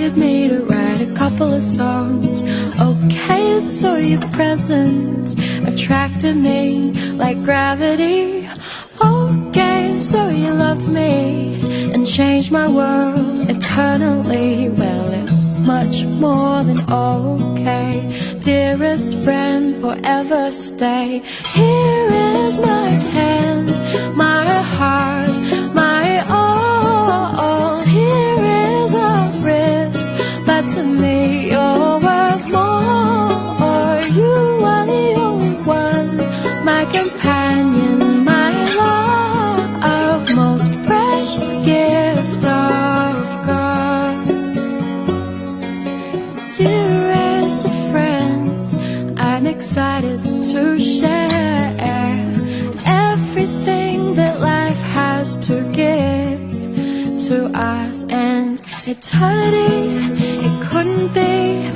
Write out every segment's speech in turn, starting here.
inspired me to write a couple of songs. Okay, so your presence attracted me like gravity. Okay, so you loved me and changed my world eternally. Well, it's much more than okay. Dearest friend, forever stay. Here is my hand, my heart, my all. Here is a risk, but to me you're worth more. You are the only one, my companion, my love, most precious gift of God. Dearest of friends, I'm excited to share everything that life has to give to us. And eternity, it couldn't be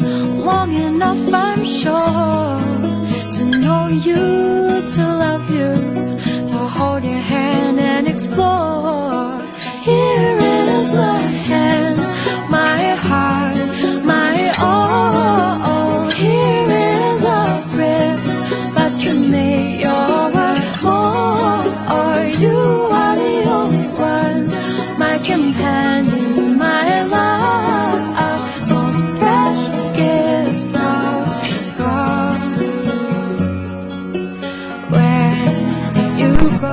long enough, I'm sure, to know you, to love you, to hold your hand and explore. Here is my hand, my heart, my all. Here is a risk, but to me you're worth more. You are the only one, my companion, my love, most precious gift of God. When you go,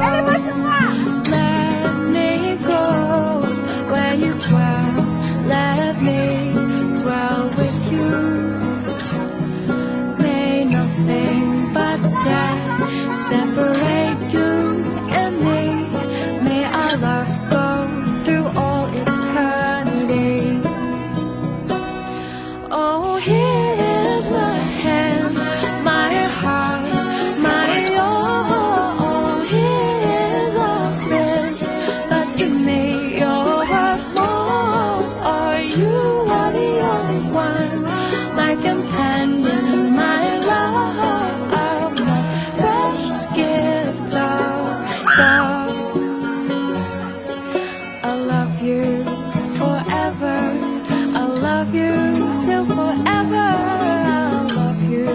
let me go. When you dwell, let me dwell with you. May nothing but death separate you and me. May our love go through all eternity. Oh, here is my hand, my heart, my all. Here is a risk, but to me you're worth more. You are the only one, my companion, my love, most precious gift of God. I love you forever, I love you till forever. I love you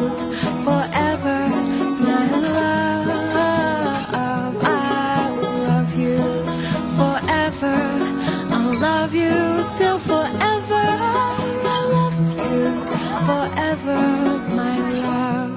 forever, my love. I love you forever, I love you till forever. I love you forever, my love.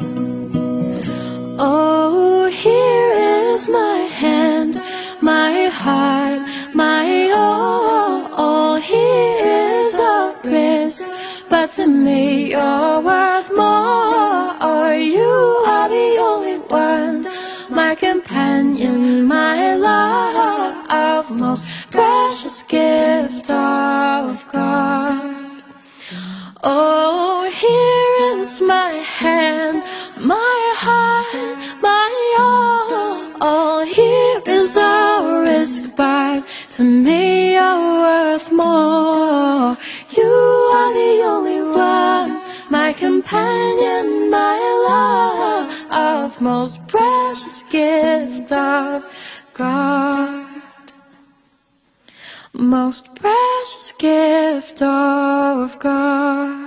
Oh, here is my hand, my heart, my all. Here is a risk, but to me you're worth more. You are the only one, my companion, my love, most precious gift of God. Oh, here is my hand, my heart, my all. Here is a risk, but to me you're worth more. You are the only one, my companion, my love, most precious gift of God. Most precious gift of God.